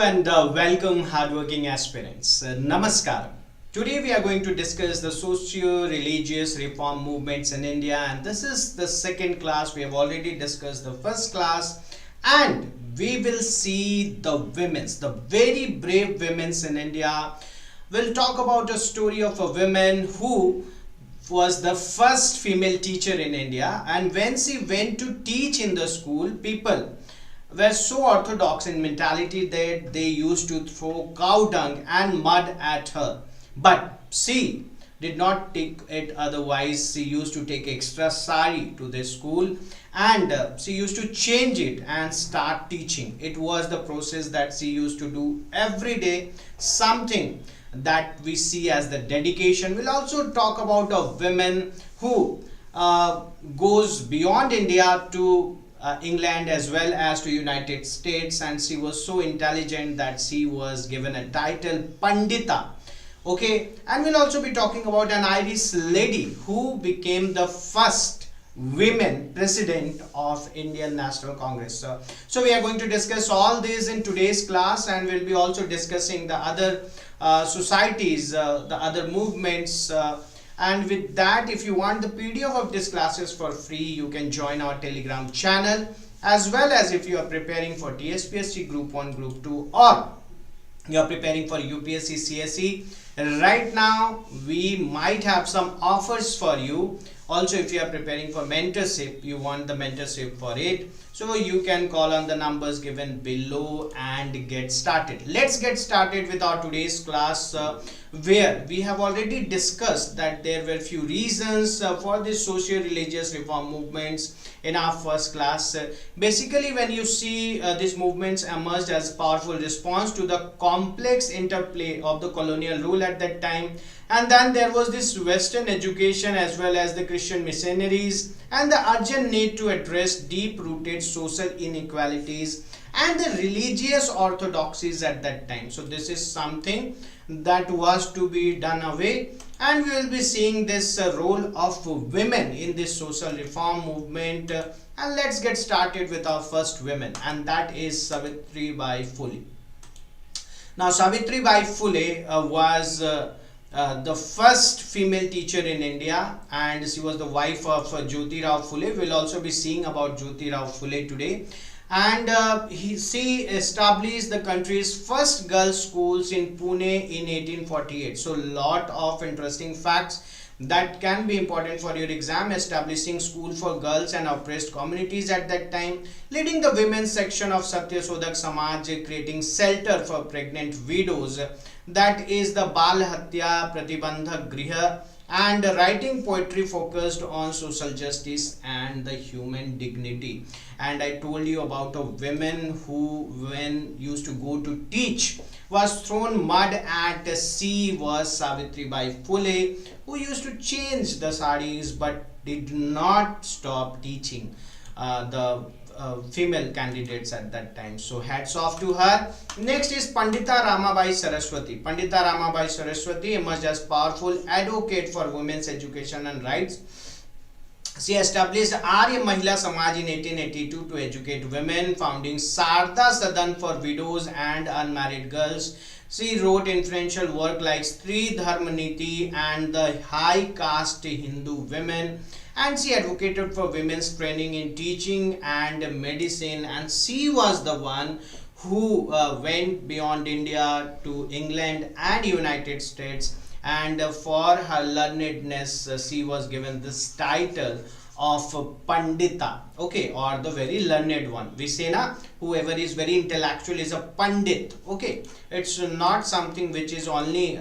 And welcome hardworking aspirants. Namaskar. Today we are going to discuss the socio-religious reform movements in India, and this is the second class. We have already discussed the first class, and we will see the the very brave women's in India. We'll talk about a story of a woman who was the first female teacher in India, and when she went to teach in the school, people were so orthodox in mentality that they used to throw cow dung and mud at her. But she did not take it otherwise. She used to take extra sari to the school, and she used to change it and start teaching. It was the process that she used to do every day, something that we see as the dedication. We'll also talk about a woman who goes beyond India to England as well as to United States, and she was so intelligent that she was given a title Pandita. Okay, and we'll also be talking about an Irish lady who became the first women president of Indian National Congress. So we are going to discuss all this in today's class, and we'll be also discussing the other societies, the other movements. And with that, if you want the PDF of these classes for free, you can join our Telegram channel, as well as if you are preparing for TSPSC Group 1, Group 2, or you are preparing for UPSC CSE. Right now, we might have some offers for you. Also, if you are preparing for mentorship, you want the mentorship for it. So you can call on the numbers given below and get started. Let's get started with our today's class, where we have already discussed that there were few reasons for this socio-religious reform movements in our first class. Basically, when you see these movements emerged as powerful response to the complex interplay of the colonial rule at that time, and then there was this Western education as well as the Christian missionaries, and the urgent need to address deep-rooted social inequalities and the religious orthodoxies at that time. So this is something that was to be done away, and we will be seeing this role of women in this social reform movement. And let's get started with our first woman, and that is Savitri Bai Phule. Now Savitri Bai Phule was the first female teacher in India, and she was the wife of Jyoti Rao Phule. We'll also be seeing about Jyoti Rao Phule today. And she established the country's first girls schools in Pune in 1848. So lot of interesting facts that can be important for your exam. Establishing school for girls and oppressed communities at that time, leading the women's section of Satya Sodhak Samaj, creating shelter for pregnant widows, that is the Bal Hatya Pratibandhak Griha, and writing poetry focused on social justice and the human dignity. And I told you about a woman who, when used to go to teach, was thrown mud at. She was Savitri Bai Phule, who used to change the saris but did not stop teaching the female candidates at that time. So hats off to her. Next is Pandita Ramabai Saraswati. Pandita Ramabai Saraswati emerged as powerful advocate for women's education and rights. She established Arya Mahila Samaj in 1882 to educate women, founding Sarda Sadan for widows and unmarried girls. She wrote influential work like Stri Dharma Niti and the High Caste Hindu Women, and she advocated for women's training in teaching and medicine. And she was the one who went beyond India to England and United States, and for her learnedness she was given this title of Pandita, okay, or the very learned one. We say na, whoever is very intellectual is a Pandit. Okay, it's not something which is only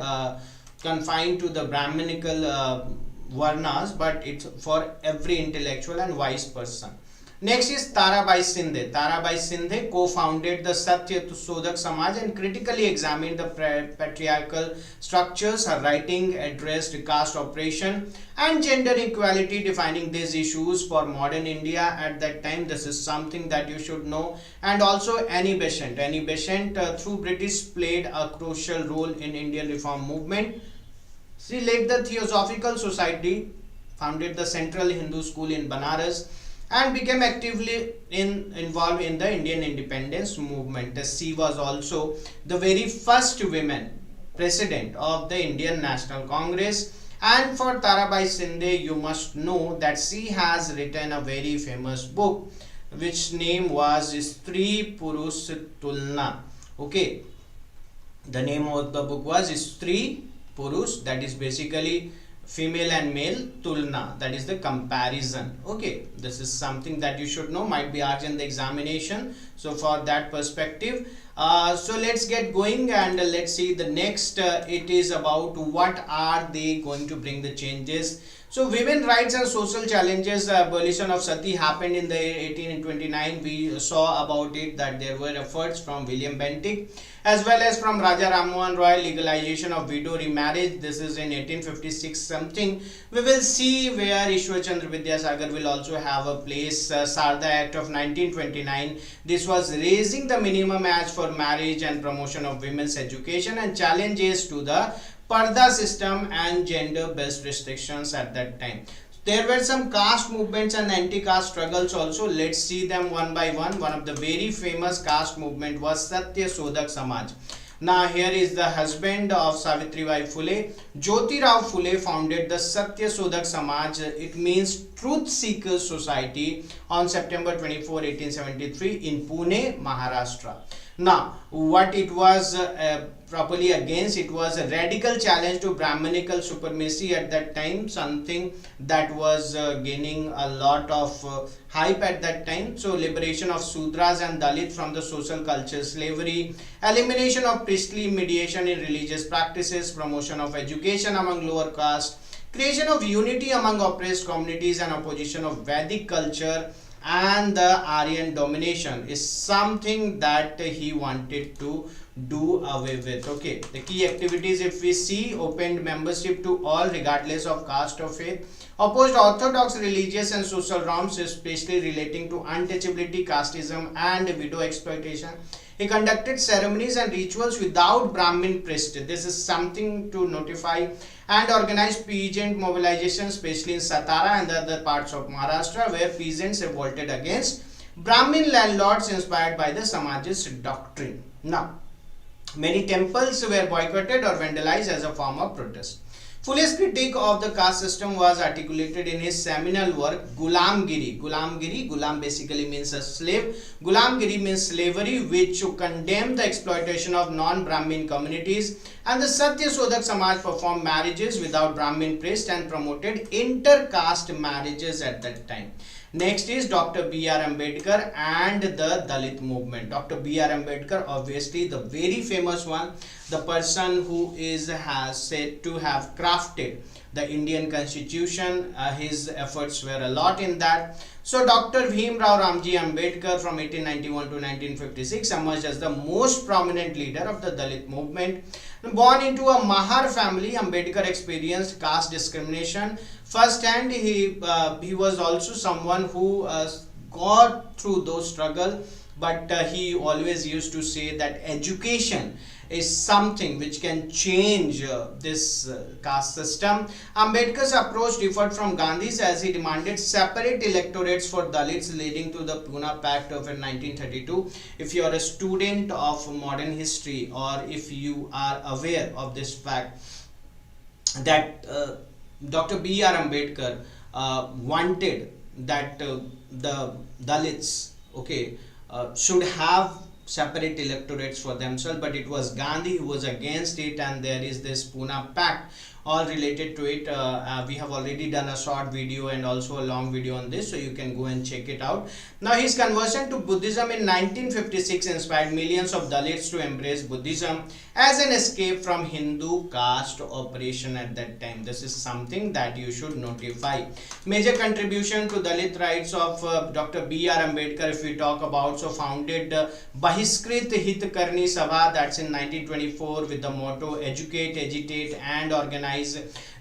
confined to the Brahminical varnas, but it's for every intellectual and wise person. Next is Tarabai Shinde. Tarabai Shinde co-founded the Satya Sodhak Samaj and critically examined the patriarchal structures. Her writing addressed caste oppression and gender equality, defining these issues for modern India at that time. This is something that you should know. And also Annie Besant. Annie Besant through British played a crucial role in Indian reform movement. She led the Theosophical Society, founded the Central Hindu School in Banaras, and became actively involved in the Indian independence movement. She was also the very first woman president of the Indian National Congress. And for Tarabai Shinde, you must know that she has written a very famous book which name was Stri Purush Tulna. Okay, the name of the book was Stri Purush, that is basically female and male, Tulna, that is the comparison. Okay, this is something that you should know, might be asked in the examination. So for that perspective, so let's get going and let's see the next. It is about what are they going to bring the changes. So women rights and social challenges. Abolition of sati happened in the 1829. We saw about it that there were efforts from William Bentinck as well as from Raja Ram Mohan Roy. Legalization of widow remarriage, this is in 1856 something. We will see where Ishwar Chandra Vidyasagar will also have a place. Sarda Act of 1929, this was raising the minimum age for marriage and promotion of women's education and challenges to the Parda system and gender based restrictions at that time. There were some caste movements and anti-caste struggles also. Let's see them one by one. One of the very famous caste movement was Satya Sodak Samaj. Now here is the husband of Savitribai Phule. Jyoti Rao Phule founded the Satya Sodak Samaj. It means Truth Seekers Society on September 24, 1873 in Pune, Maharashtra. Now what it was properly against, it was a radical challenge to Brahmanical supremacy at that time, something that was gaining a lot of hype at that time. So liberation of Sudras and Dalit from the social culture slavery, elimination of priestly mediation in religious practices, promotion of education among lower caste, creation of unity among oppressed communities and opposition of Vedic culture and the Aryan domination is something that he wanted to do away with. Okay, the key activities, if we see, opened membership to all regardless of caste or faith, opposed orthodox religious and social norms, especially relating to untouchability, casteism and widow exploitation. He conducted ceremonies and rituals without Brahmin priest. This is something to notify, and organized peasant mobilization, especially in Satara and other parts of Maharashtra, where peasants revolted against Brahmin landlords inspired by the Samajist doctrine. Now, many temples were boycotted or vandalized as a form of protest. Phule's critique of the caste system was articulated in his seminal work Gulamgiri. Gulam basically means a slave. Gulamgiri means slavery, which condemned the exploitation of non-Brahmin communities. And the Satya Sodak Samaj performed marriages without Brahmin priest and promoted inter-caste marriages at that time. Next is Dr. B.R. Ambedkar and the Dalit movement. Dr. B.R. Ambedkar, obviously the very famous one, the person who has said to have crafted the Indian Constitution. His efforts were a lot in that. So Dr. Bhim Rao Ramji Ambedkar from 1891 to 1956 emerged as the most prominent leader of the Dalit movement. Born into a Mahar family, Ambedkar experienced caste discrimination firsthand. He was also someone who got through those struggles, but he always used to say that education is something which can change this caste system. Ambedkar's approach differed from Gandhi's, as he demanded separate electorates for Dalits, leading to the Pune Pact of 1932. If you are a student of modern history, or if you are aware of this fact, that Dr. B.R. Ambedkar wanted that the Dalits, should have separate electorates for themselves, but it was Gandhi who was against it, and there is this Pune Pact all related to it. We have already done a short video and also a long video on this, so you can go and check it out. Now his conversion to Buddhism in 1956 inspired millions of Dalits to embrace Buddhism as an escape from Hindu caste oppression at that time. This is something that you should notify. Major contribution to Dalit rights of Dr. B.R. Ambedkar, if we talk about, so founded Bahiskrit Hit Karni Sabha, that's in 1924, with the motto educate, agitate and organize.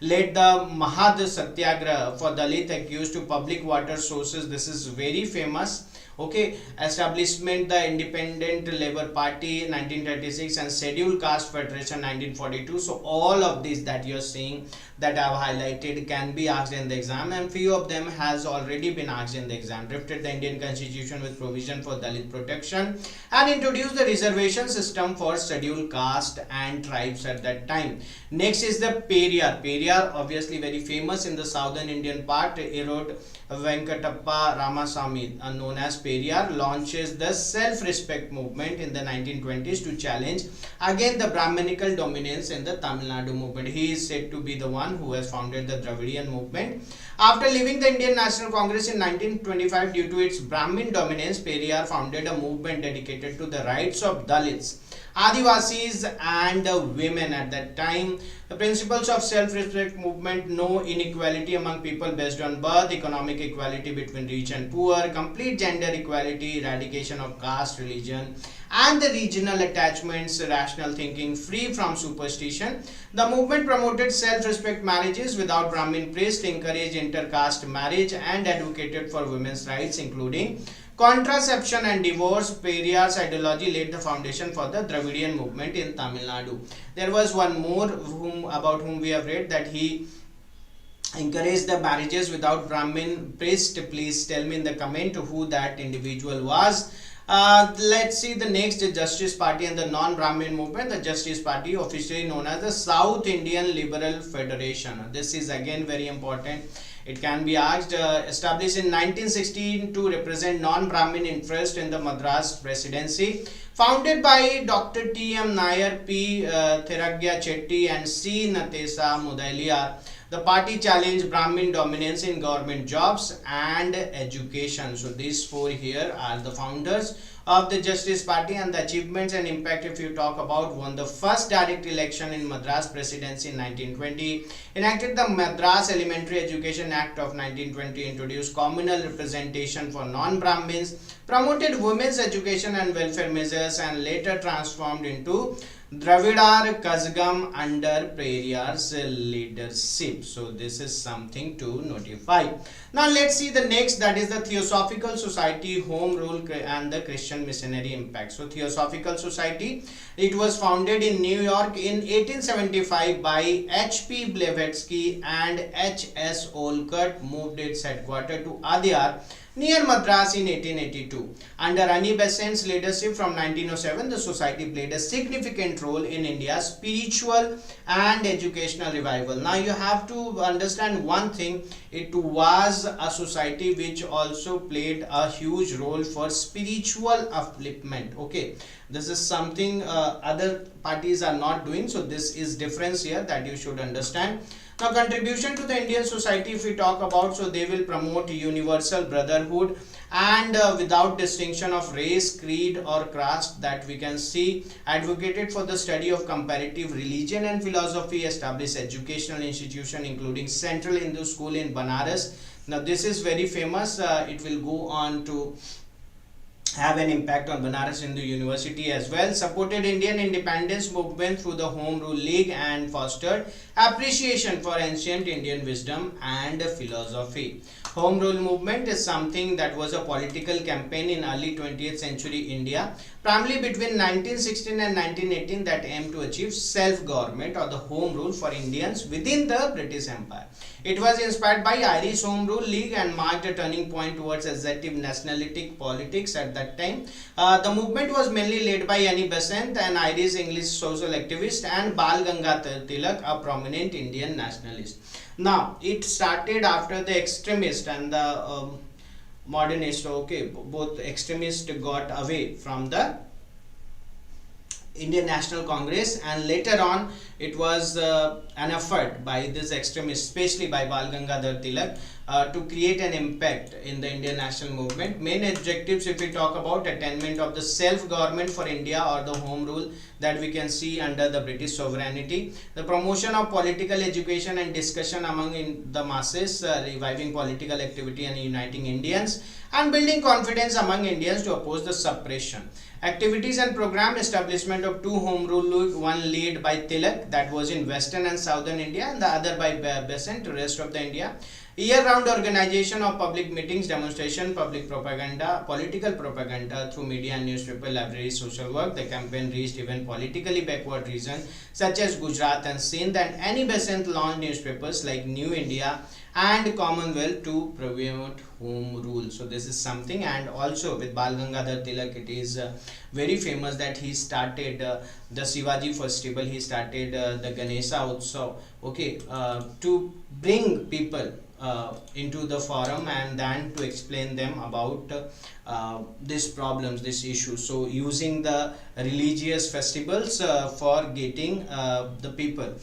Led the Mahad Satyagraha for Dalit accused to public water sources. This is very famous. Okay, establishment the Independent Labour Party 1936 and Scheduled Caste Federation 1942. So all of these that you're seeing that I've highlighted can be asked in the exam, and few of them has already been asked in the exam. Drafted the Indian Constitution with provision for Dalit protection and introduced the reservation system for scheduled caste and tribes at that time. Next is the Periyar. Periyar obviously very famous in the southern Indian part. Erode Venkatappa Ramasamy, known as Periyar, launches the self-respect movement in the 1920s to challenge again the Brahminical dominance in the Tamil Nadu movement. He is said to be the one who has founded the Dravidian movement. After leaving the Indian National Congress in 1925 due to its Brahmin dominance, Periyar founded a movement dedicated to the rights of Dalits, Adivasis and women at that time. The principles of self-respect movement: no inequality among people based on birth, economic equality between rich and poor, complete gender equality, eradication of caste, religion and the regional attachments, rational thinking free from superstition. The movement promoted self-respect marriages without Brahmin priest, encouraged inter-caste marriage and advocated for women's rights including contraception and divorce. Periyar's ideology laid the foundation for the Dravidian movement in Tamil Nadu. There was one more about whom we have read that he encouraged the marriages without Brahmin priest. Please tell me in the comment who that individual was. Let's see the next, Justice Party and the non-Brahmin movement. The Justice Party, officially known as the South Indian Liberal Federation. This is again very important. It can be asked. Established in 1916 to represent non-Brahmin interest in the Madras Presidency. Founded by Dr. T.M. Nair, P. Thiragya Chetty and C. Natesa Mudaliar. The party challenged Brahmin dominance in government jobs and education. So these four here are the founders of the Justice Party, and the achievements and impact if you talk about: won the first direct election in Madras Presidency in 1920, enacted the Madras Elementary Education Act of 1920, introduced communal representation for non-Brahmins, promoted women's education and welfare measures, and later transformed into Dravidar Kazhagam under Periyar's leadership. So this is something to notify. Now let's see the next, that is the Theosophical Society, Home Rule and the Christian Missionary Impact. So Theosophical Society, it was founded in New York in 1875 by H.P. Blavatsky and H.S. Olcott, moved its headquarters to Adyar near Madras in 1882. Under Annie Besant's leadership from 1907, the society played a significant role in India's spiritual and educational revival. Now you have to understand one thing, it was a society which also played a huge role for spiritual upliftment. Okay, this is something other parties are not doing, so this is difference here that you should understand. Now contribution to the Indian society if we talk about, so they will promote universal brotherhood and without distinction of race, creed or caste, that we can see, advocated for the study of comparative religion and philosophy, established educational institution including Central Hindu School in Banaras. Now this is very famous, it will go on to have an impact on Banaras Hindu University as well. Supported Indian independence movement through the Home Rule League and fostered appreciation for ancient Indian wisdom and philosophy. Home Rule movement is something that was a political campaign in early 20th century India, primarily between 1916 and 1918, that aimed to achieve self-government or the Home Rule for Indians within the British Empire. It was inspired by Irish Home Rule League and marked a turning point towards assertive nationalistic politics at that time. The movement was mainly led by Annie Besant, an Irish English social activist, and Bal Gangadhar Tilak, a prominent Indian nationalist. Now, it started after the extremist and the modernist. Okay, both extremists got away from the Indian National Congress, and later on it was an effort by this extremist, especially by Bal Gangadhar Tilak, to create an impact in the Indian national movement. Main objectives if we talk about: attainment of the self-government for India or the Home Rule that we can see under the British sovereignty, the promotion of political education and discussion among the masses, reviving political activity and uniting Indians, and building confidence among Indians to oppose the suppression. Activities and program: establishment of two Home Rule League, one led by Tilak, that was in Western and Southern India, and the other by Besant to rest of the India. Year-round organization of public meetings, demonstration, public propaganda, political propaganda through media and newspaper, libraries, social work. The campaign reached even politically backward regions such as Gujarat and Sindh, and Annie Besant launched newspapers like New India and Commonwealth to promote home rule. So this is something. And also with Bal Gangadhar Tilak, it is very famous that he started the Shivaji festival, he started the Ganesha Utsav, okay, to bring people into the forum and then to explain them about these problems, this issue. So using the religious festivals for getting the people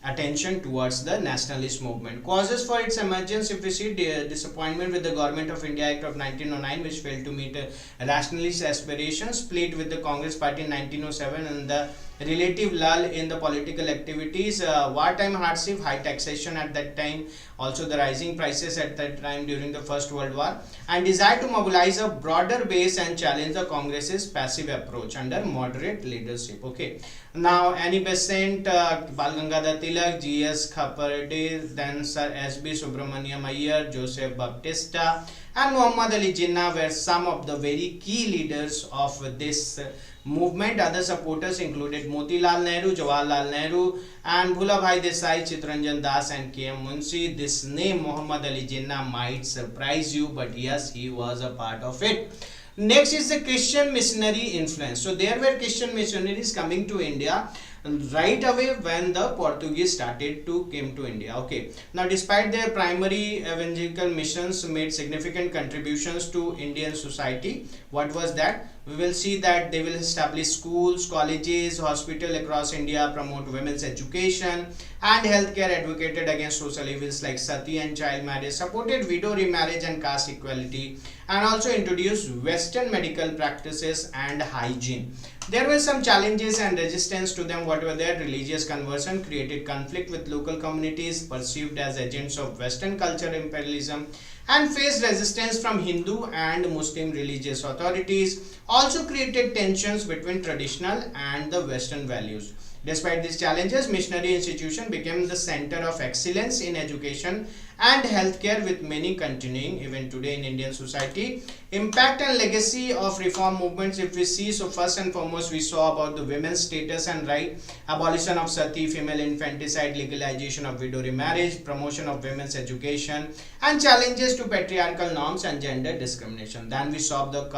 attention towards the nationalist movement. Causes for its emergence, if we see, disappointment with the Government of India Act of 1909, which failed to meet rationalist aspirations, split with the Congress Party in 1907, and the relative lull in the political activities, wartime hardship, high taxation at that time, also the rising prices at that time during the First World War, and desire to mobilize a broader base and challenge the Congress's passive approach under moderate leadership. Okay, now Annie Besant, Bal Gangadhar Tilak, G.S. Khapade, then Sir S.B. Subramaniam Iyer, Joseph Baptista, and Muhammad Ali Jinnah were some of the very key leaders of this movement. Other supporters included Motilal Nehru, Jawaharlal Nehru, and Bhulabhai Desai, Chittaranjan Das, and K.M. Munshi. This name Muhammad Ali Jinnah might surprise you, but yes, he was a part of it. Next is the Christian missionary influence. So there were Christian missionaries coming to India right away when the Portuguese started to came to India. Okay, now despite their primary evangelical missions made significant contributions to Indian society. What was that? We will see that they will establish schools, colleges, hospitals across India, promote women's education and healthcare, advocated against social evils like sati and child marriage, supported widow remarriage and caste equality, and also introduced Western medical practices and hygiene. There were some challenges and resistance to them. What were their? Religious conversion created conflict with local communities perceived as agents of Western culture imperialism, and faced resistance from Hindu and Muslim religious authorities. Also created tensions between traditional and the Western values. Despite these challenges, missionary institution became the center of excellence in education and healthcare, with many continuing even today in Indian society. Impact and legacy of reform movements, if we see, so first and foremost we saw about the women's status and right, abolition of sati, female infanticide, legalization of widow remarriage, promotion of women's education, and challenges to patriarchal norms and gender discrimination. Then we saw the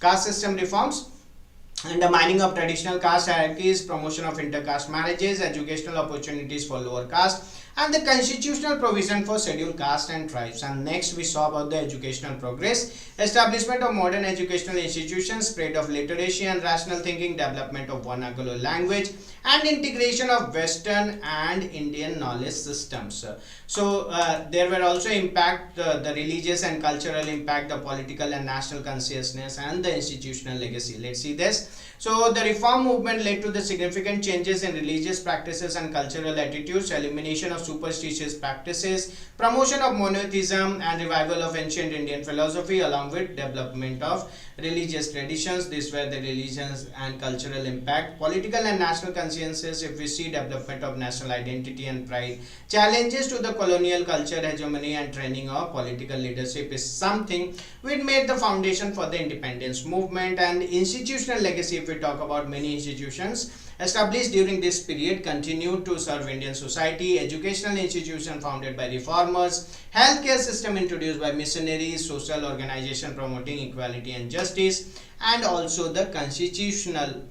caste system reforms, undermining of traditional caste hierarchies, promotion of intercaste marriages, educational opportunities for lower caste, and the constitutional provision for scheduled caste and tribes. And next we saw about the educational progress, establishment of modern educational institutions, spread of literacy and rational thinking, development of vernacular language, and integration of Western and Indian knowledge systems. So there were also impact, the religious and cultural impact, the political and national consciousness, and the institutional legacy. Let's see this. So the reform movement led to the significant changes in religious practices and cultural attitudes, elimination of superstitious practices, promotion of monotheism, and revival of ancient Indian philosophy, along with development of religious traditions. These were the religions and cultural impact. Political and national consciences, if we see, development of national identity and pride. Challenges to the colonial culture, hegemony, and training of political leadership is something which made the foundation for the independence movement. And institutional legacy, if we talk about, many institutions established during this period continued to serve Indian society. Educational institution founded by reformers, healthcare system introduced by missionaries, social organization promoting equality and justice, and also the constitutional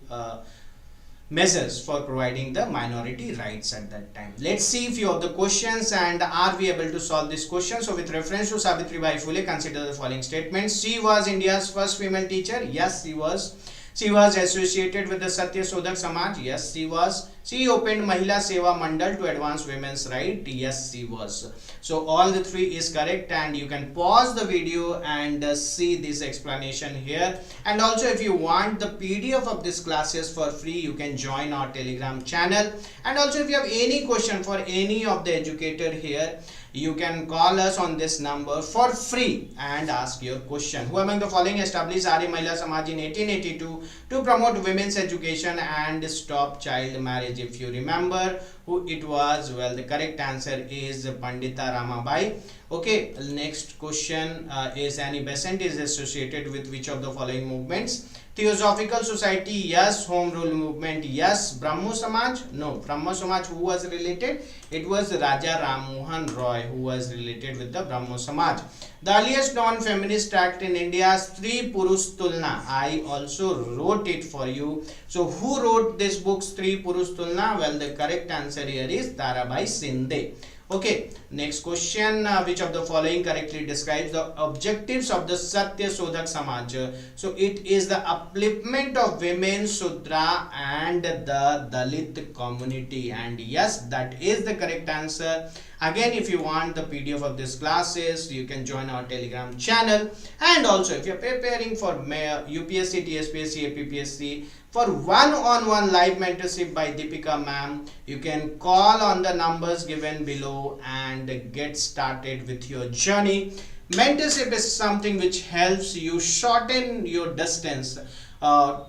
measures for providing the minority rights at that time. Let's see a few of the questions, and are we able to solve this question? So with reference to Savitribai Phule, consider the following statements. She was India's first female teacher. Yes, she was. She was associated with the Satya Sodhak Samaj. Yes, she was. She opened Mahila Seva Mandal to advance women's right. Yes, she was. So all the three is correct, and you can pause the video and see this explanation here. And also, if you want the PDF of this classes for free, you can join our Telegram channel. And also, if you have any question for any of the educator here, you can call us on this number for free and ask your question. Who among the following established Arya Mahila Samaj in 1882 to promote women's education and stop child marriage? If you remember who it was, well, the correct answer is Pandita Ramabai. Okay, next question is Annie Besant is associated with which of the following movements? Theosophical Society, yes. Home Rule Movement, yes. Brahmo Samaj, no. Brahmo Samaj, who was related? It was Raja Ram Mohan Roy who was related with the Brahmo Samaj. The earliest non-feminist act in India, Stree Purush Tulna. I also wrote it for you. So who wrote this book, Stree Purush Tulna? Well, the correct answer here is Tarabai Shinde. Okay, next question, which of the following correctly describes the objectives of the Satya Sodhak Samaj? So it is the upliftment of women, Sudra and the Dalit community, and yes, that is the correct answer. Again, if you want the PDF of this classes, you can join our Telegram channel, and also if you are preparing for UPSC, TSPSC, APPSC, for one-on-one live mentorship by Deepika ma'am, you can call on the numbers given below and get started with your journey. Mentorship is something which helps you shorten your distance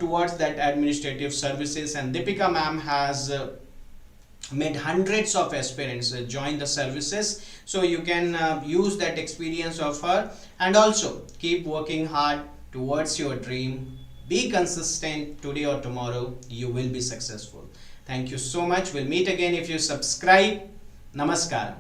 towards that administrative services, and Deepika ma'am has made hundreds of aspirants join the services, so you can use that experience of her, and also keep working hard towards your dream. Be consistent. Today or tomorrow you will be successful. Thank you so much. We'll meet again if you subscribe. Namaskaram.